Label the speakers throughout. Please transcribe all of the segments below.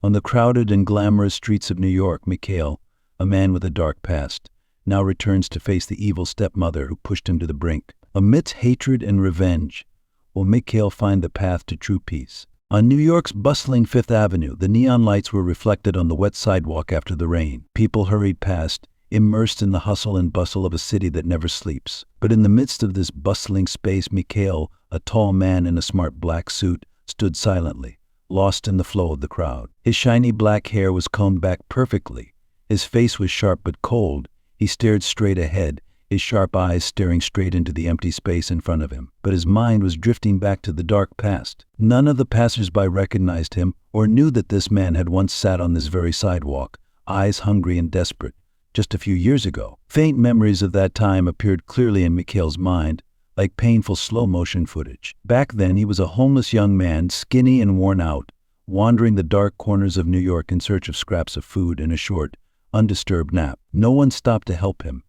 Speaker 1: On the crowded and glamorous streets of New York, Mikail, a man with a dark past, now returns to face the evil stepmother who pushed him to the brink. Amidst hatred and revenge, will Mikail find the path to true peace? On New York's bustling Fifth Avenue, the neon lights were reflected on the wet sidewalk after the rain. People hurried past, immersed in the hustle and bustle of a city that never sleeps. But in the midst of this bustling space, Mikail, a tall man in a smart black suit, stood silently, lost in the flow of the crowd. His shiny black hair was combed back perfectly. His face was sharp but cold. He stared straight ahead, his sharp eyes staring straight into the empty space in front of him. But his mind was drifting back to the dark past. None of the passers-by recognized him or knew that this man had once sat on this very sidewalk, eyes hungry and desperate, just a few years ago. Faint memories of that time appeared clearly in Mikail's mind, like painful slow-motion footage. Back then, he was a homeless young man, skinny and worn out, wandering the dark corners of New York in search of scraps of food and a short, undisturbed nap. No one stopped to help him,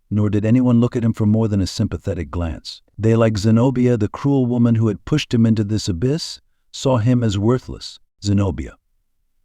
Speaker 1: nor did anyone look at him for more than a sympathetic glance. They, like Zenobia, the cruel woman who had pushed him into this abyss, saw him as worthless. Zenobia.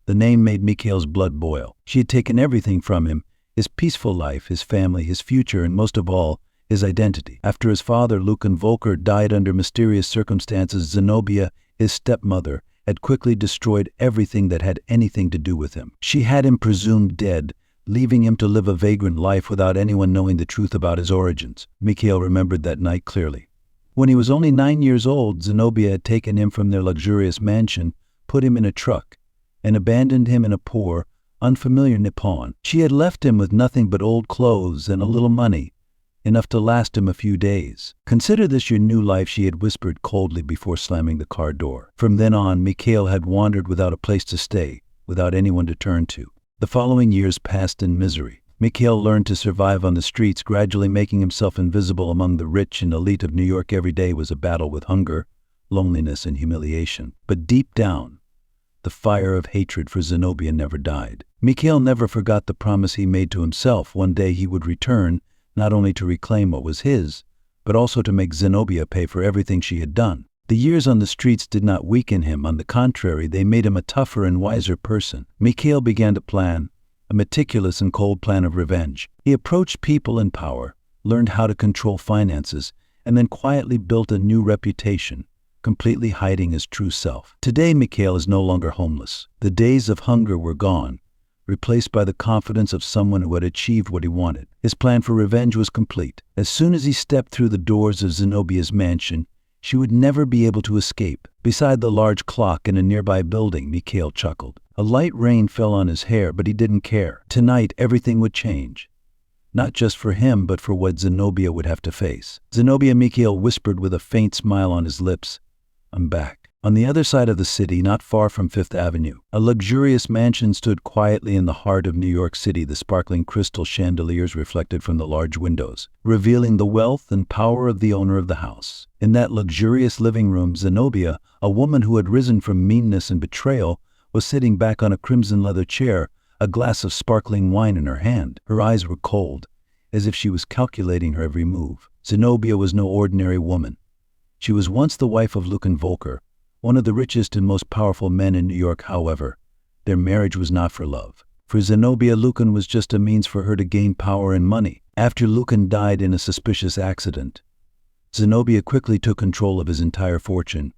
Speaker 1: The name made Mikail's blood boil. She had taken everything from him, his peaceful life, his family, his future, and most of all, his identity. After his father, Lukan Volker, died under mysterious circumstances, Zenobia, his stepmother, had quickly destroyed everything that had anything to do with him. She had him presumed dead, leaving him to live a vagrant life without anyone knowing the truth about his origins. Mikail remembered that night clearly. When he was only 9 years old, Zenobia had taken him from their luxurious mansion, put him in a truck, and abandoned him in a poor, unfamiliar Nippon. She had left him with nothing but old clothes and a little money, enough to last him a few days. "Consider this your new life," she had whispered coldly before slamming the car door. From then on, Mikail had wandered without a place to stay, without anyone to turn to. The following years passed in misery. Mikail learned to survive on the streets, gradually making himself invisible among the rich and elite of New York. Every day was a battle with hunger, loneliness, and humiliation. But deep down, the fire of hatred for Zenobia never died. Mikail never forgot the promise he made to himself. One day he would return, not only to reclaim what was his, but also to make Zenobia pay for everything she had done. The years on the streets did not weaken him. On the contrary, they made him a tougher and wiser person. Mikail began to plan, a meticulous and cold plan of revenge. He approached people in power, learned how to control finances, and then quietly built a new reputation, completely hiding his true self. Today, Mikail is no longer homeless. The days of hunger were gone, replaced by the confidence of someone who had achieved what he wanted. His plan for revenge was complete. As soon as he stepped through the doors of Zenobia's mansion, she would never be able to escape. Beside the large clock in a nearby building, Mikail chuckled. A light rain fell on his hair, but he didn't care. Tonight, everything would change. Not just for him, but for what Zenobia would have to face. "Zenobia," Mikail whispered with a faint smile on his lips, "I'm back." On the other side of the city, not far from Fifth Avenue, a luxurious mansion stood quietly in the heart of New York City. The sparkling crystal chandeliers reflected from the large windows, revealing the wealth and power of the owner of the house. In that luxurious living room, Zenobia, a woman who had risen from meanness and betrayal, was sitting back on a crimson leather chair, a glass of sparkling wine in her hand. Her eyes were cold, as if she was calculating her every move. Zenobia was no ordinary woman. She was once the wife of Lukan Volker, one of the richest and most powerful men in New York. However, their marriage was not for love. For Zenobia, Lukan was just a means for her to gain power and money. After Lukan died in a suspicious accident, Zenobia quickly took control of his entire fortune,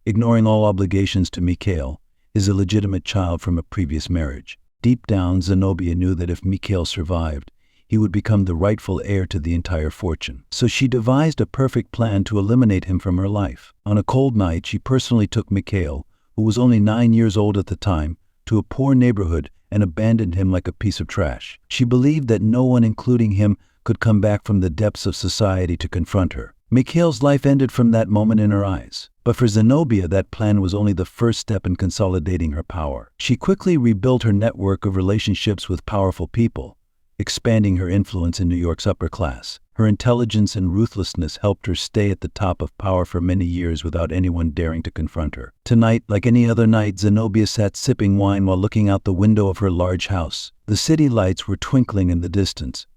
Speaker 1: ignoring all obligations to Mikail, his illegitimate child from a previous marriage. Deep down, Zenobia knew that if Mikail survived, he would become the rightful heir to the entire fortune. So she devised a perfect plan to eliminate him from her life. On a cold night, she personally took Mikail, who was only 9 years old at the time, to a poor neighborhood and abandoned him like a piece of trash. She believed that no one, including him, could come back from the depths of society to confront her. Mikail's life ended from that moment in her eyes. But for Zenobia, that plan was only the first step in consolidating her power. She quickly rebuilt her network of relationships with powerful people, expanding her influence in New York's upper class. Her intelligence and ruthlessness helped her stay at the top of power for many years without anyone daring to confront her. Tonight, like any other night, Zenobia sat sipping wine while looking out the window of her large house. The city lights were twinkling in the distance,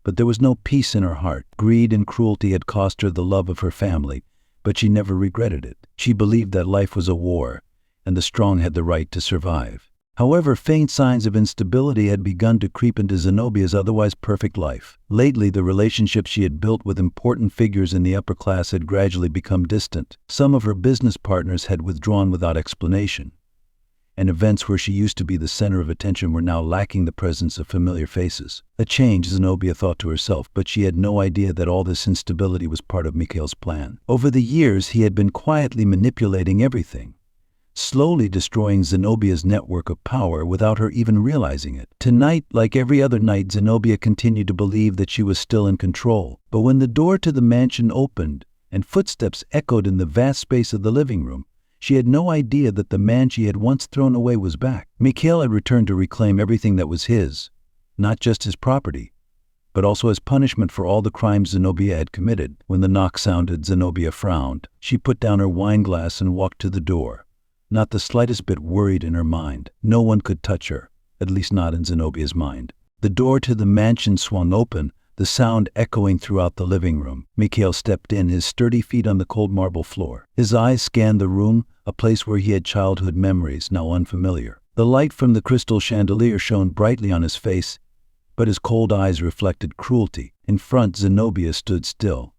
Speaker 1: but there was no peace in her heart. Greed and cruelty had cost her the love of her family, but she never regretted it. She believed that life was a war, and the strong had the right to survive. However, faint signs of instability had begun to creep into Zenobia's otherwise perfect life. Lately, the relationships she had built with important figures in the upper class had gradually become distant. Some of her business partners had withdrawn without explanation, and events where she used to be the center of attention were now lacking the presence of familiar faces. A change, Zenobia thought to herself, but she had no idea that all this instability was part of Mikail's plan. Over the years, he had been quietly manipulating everything, slowly destroying Zenobia's network of power without her even realizing it. Tonight, like every other night, Zenobia continued to believe that she was still in control. But when the door to the mansion opened and footsteps echoed in the vast space of the living room, she had no idea that the man she had once thrown away was back. Mikail had returned to reclaim everything that was his, not just his property, but also as punishment for all the crimes Zenobia had committed. When the knock sounded, Zenobia frowned. She put down her wine glass and walked to the door, not the slightest bit worried in her mind. No one could touch her, at least not in Zenobia's mind. The door to the mansion swung open, the sound echoing throughout the living room. Mikail stepped in, his sturdy feet on the cold marble floor. His eyes scanned the room, a place where he had childhood memories, now unfamiliar. The light from the crystal chandelier shone brightly on his face, but his cold eyes reflected cruelty. In front, Zenobia stood still.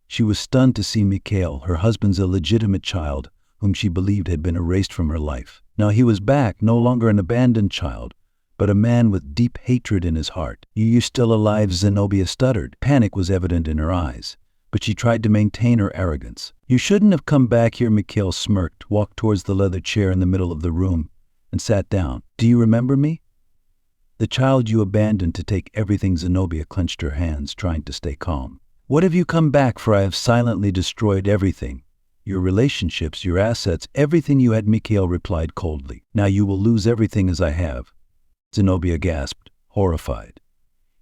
Speaker 1: She was stunned to see Mikail, her husband's illegitimate child, whom she believed had been erased from her life. Now he was back, no longer an abandoned child, but a man with deep hatred in his heart. "You still alive?" Zenobia stuttered. Panic was evident in her eyes, but she tried to maintain her arrogance. "You shouldn't have come back here." Mikail smirked, walked towards the leather chair in the middle of the room, and sat down. "Do you remember me? The child you abandoned to take everything." Zenobia clenched her hands, trying to stay calm. "What have you come back for? I have silently destroyed everything. Your relationships, your assets, everything you had." Mikail replied coldly. "Now you will lose everything as I have." Zenobia gasped, horrified.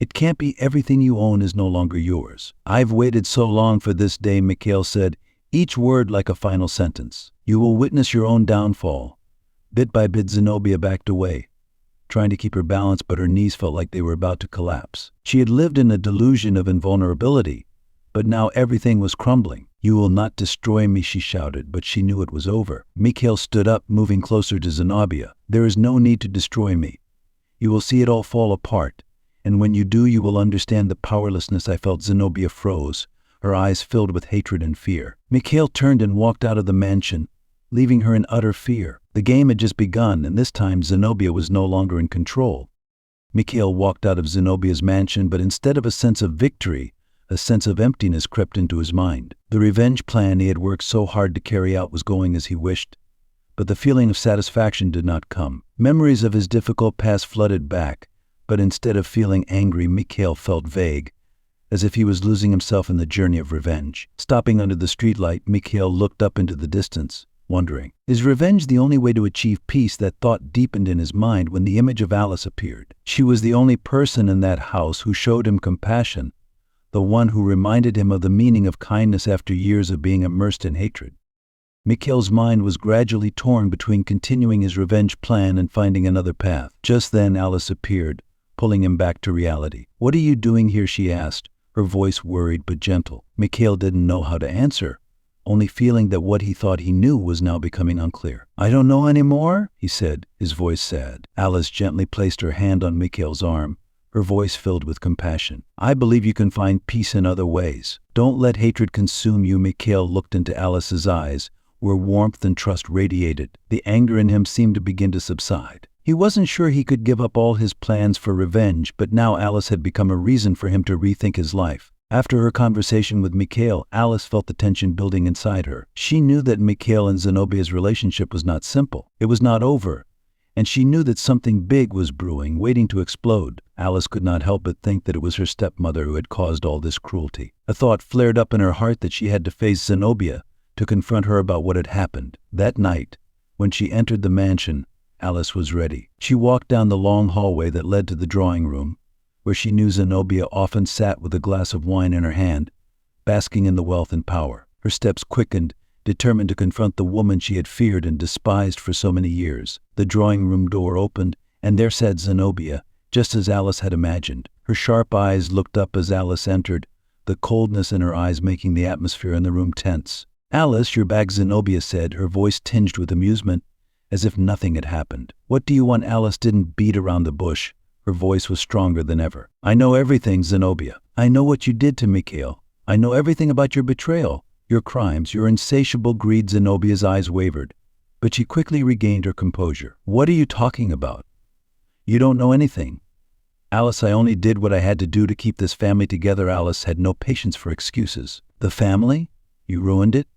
Speaker 1: "It can't be. Everything you own is no longer yours." "I've waited so long for this day," Mikail said, each word like a final sentence. "You will witness your own downfall." Bit by bit, Zenobia backed away, trying to keep her balance, but her knees felt like they were about to collapse. She had lived in a delusion of invulnerability, but now everything was crumbling. "You will not destroy me," she shouted, but she knew it was over. Mikail stood up, moving closer to Zenobia. "There is no need to destroy me. You will see it all fall apart, and when you do, you will understand the powerlessness I felt." Zenobia froze, her eyes filled with hatred and fear. Mikail turned and walked out of the mansion, leaving her in utter fear. The game had just begun, and this time Zenobia was no longer in control. Mikail walked out of Zenobia's mansion, but instead of a sense of victory, a sense of emptiness crept into his mind. The revenge plan he had worked so hard to carry out was going as he wished, but the feeling of satisfaction did not come. Memories of his difficult past flooded back, but instead of feeling angry, Mikail felt vague, as if he was losing himself in the journey of revenge. Stopping under the streetlight, Mikail looked up into the distance, wondering, is revenge the only way to achieve peace? That thought deepened in his mind when the image of Alice appeared. She was the only person in that house who showed him compassion, the one who reminded him of the meaning of kindness after years of being immersed in hatred. Mikail's mind was gradually torn between continuing his revenge plan and finding another path. Just then Alice appeared, pulling him back to reality. "What are you doing here?" she asked, her voice worried but gentle. Mikail didn't know how to answer, only feeling that what he thought he knew was now becoming unclear. "I don't know anymore," he said, his voice sad. Alice gently placed her hand on Mikail's arm, her voice filled with compassion. "I believe you can find peace in other ways. Don't let hatred consume you." Mikail looked into Alice's eyes, where warmth and trust radiated. The anger in him seemed to begin to subside. He wasn't sure he could give up all his plans for revenge, but now Alice had become a reason for him to rethink his life. After her conversation with Mikail, Alice felt the tension building inside her. She knew that Mikail and Zenobia's relationship was not simple. It was not over, and she knew that something big was brewing, waiting to explode. Alice could not help but think that it was her stepmother who had caused all this cruelty. A thought flared up in her heart that she had to face Zenobia, to confront her about what had happened. That night, when she entered the mansion, Alice was ready. She walked down the long hallway that led to the drawing room, where she knew Zenobia often sat with a glass of wine in her hand, basking in the wealth and power. Her steps quickened, determined to confront the woman she had feared and despised for so many years. The drawing room door opened, and there sat Zenobia, just as Alice had imagined. Her sharp eyes looked up as Alice entered, the coldness in her eyes making the atmosphere in the room tense. "Alice, you're back," Zenobia said, her voice tinged with amusement, as if nothing had happened. "What do you want?" Alice didn't beat around the bush. Her voice was stronger than ever. "I know everything, Zenobia. I know what you did to Mikail. I know everything about your betrayal, your crimes, your insatiable greed." Zenobia's eyes wavered, but she quickly regained her composure. "What are you talking about? You don't know anything." "Alice, I only did what I had to do to keep this family together." Alice had no patience for excuses. "The family? You ruined it?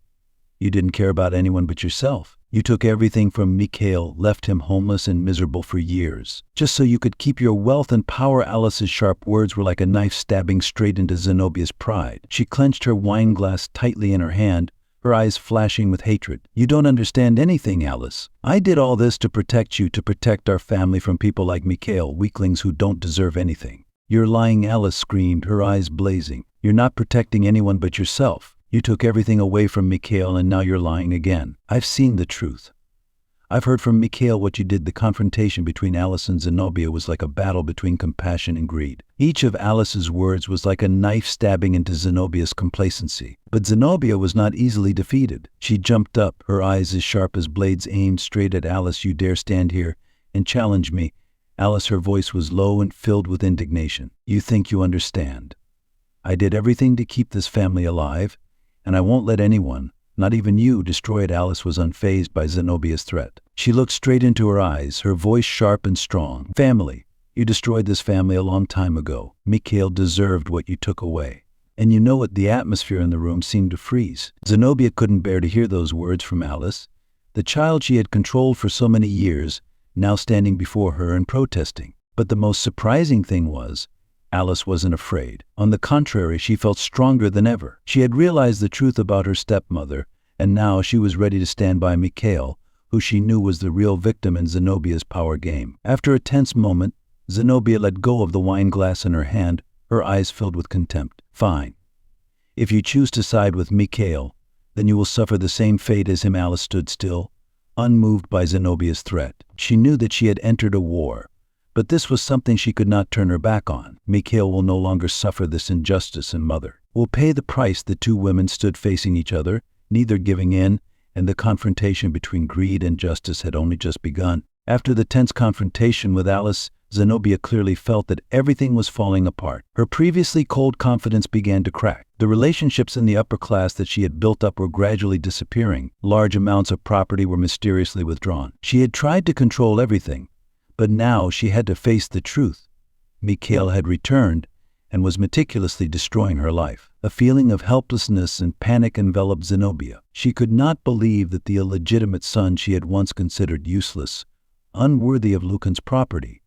Speaker 1: You didn't care about anyone but yourself. You took everything from Mikail, left him homeless and miserable for years, just so you could keep your wealth and power." Alice's sharp words were like a knife stabbing straight into Zenobia's pride. She clenched her wine glass tightly in her hand, her eyes flashing with hatred. "You don't understand anything, Alice. I did all this to protect you, to protect our family from people like Mikail, weaklings who don't deserve anything." "You're lying," Alice screamed, her eyes blazing. "You're not protecting anyone but yourself. You took everything away from Mikail and now you're lying again. I've seen the truth. I've heard from Mikail what you did." The confrontation between Alice and Zenobia was like a battle between compassion and greed. Each of Alice's words was like a knife stabbing into Zenobia's complacency. But Zenobia was not easily defeated. She jumped up, her eyes as sharp as blades aimed straight at Alice. "You dare stand here and challenge me?" Alice, her voice was low and filled with indignation. "You think you understand? I did everything to keep this family alive, and I won't let anyone, not even you, destroy it." Alice was unfazed by Zenobia's threat. She looked straight into her eyes, her voice sharp and strong. "Family. You destroyed this family a long time ago. Mikail deserved what you took away. And you know what?" The atmosphere in the room seemed to freeze. Zenobia couldn't bear to hear those words from Alice, the child she had controlled for so many years, now standing before her and protesting. But the most surprising thing was, Alice wasn't afraid. On the contrary, she felt stronger than ever. She had realized the truth about her stepmother, and now she was ready to stand by Mikail, who she knew was the real victim in Zenobia's power game. After a tense moment, Zenobia let go of the wine glass in her hand, her eyes filled with contempt. "Fine. If you choose to side with Mikail, then you will suffer the same fate as him." Alice stood still, unmoved by Zenobia's threat. She knew that she had entered a war, but this was something she could not turn her back on. "Mikail will no longer suffer this injustice, and Mother will pay the price." The two women stood facing each other, neither giving in, and the confrontation between greed and justice had only just begun. After the tense confrontation with Alice, Zenobia clearly felt that everything was falling apart. Her previously cold confidence began to crack. The relationships in the upper class that she had built up were gradually disappearing. Large amounts of property were mysteriously withdrawn. She had tried to control everything, but now she had to face the truth. Mikail had returned and was meticulously destroying her life. A feeling of helplessness and panic enveloped Zenobia. She could not believe that the illegitimate son she had once considered useless, unworthy of Lucan's property,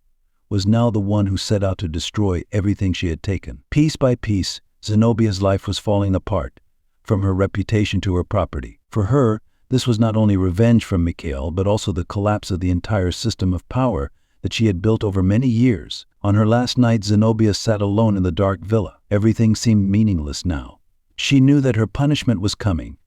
Speaker 1: was now the one who set out to destroy everything she had taken. Piece by piece, Zenobia's life was falling apart, from her reputation to her property. For her, this was not only revenge from Mikail, but also the collapse of the entire system of power that she had built over many years. On her last night, Zenobia sat alone in the dark villa. Everything seemed meaningless now. She knew that her punishment was coming,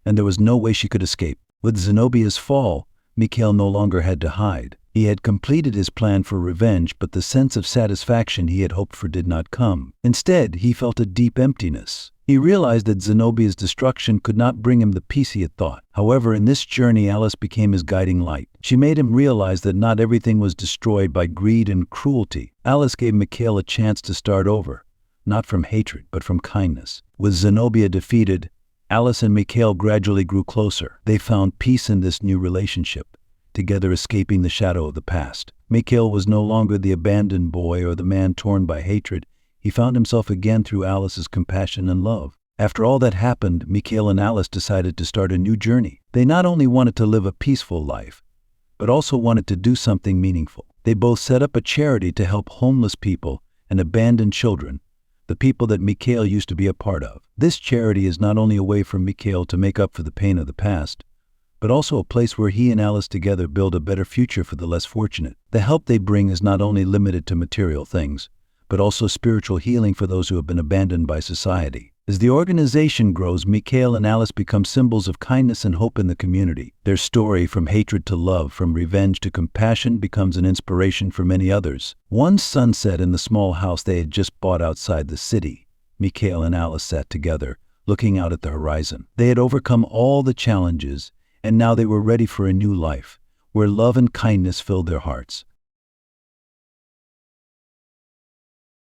Speaker 1: and there was no way she could escape. With Zenobia's fall, Mikail no longer had to hide. He had completed his plan for revenge, but the sense of satisfaction he had hoped for did not come. Instead, he felt a deep emptiness. He realized that Zenobia's destruction could not bring him the peace he had thought. However, in this journey, Alice became his guiding light. She made him realize that not everything was destroyed by greed and cruelty. Alice gave Mikail a chance to start over, not from hatred, but from kindness. With Zenobia defeated, Alice and Mikail gradually grew closer. They found peace in this new relationship, together escaping the shadow of the past. Mikail was no longer the abandoned boy or the man torn by hatred. He found himself again through Alice's compassion and love. After all that happened, Mikail and Alice decided to start a new journey. They not only wanted to live a peaceful life, but also wanted to do something meaningful. They both set up a charity to help homeless people and abandoned children, the people that Mikail used to be a part of. This charity is not only a way for Mikail to make up for the pain of the past, but also a place where he and Alice together build a better future for the less fortunate. The help they bring is not only limited to material things, but also spiritual healing for those who have been abandoned by society. As the organization grows, Mikail and Alice become symbols of kindness and hope in the community. Their story, from hatred to love, from revenge to compassion, becomes an inspiration for many others. One sunset in the small house they had just bought outside the city, Mikail and Alice sat together, looking out at the horizon. They had overcome all the challenges, and now they were ready for a new life, where love and kindness filled their hearts.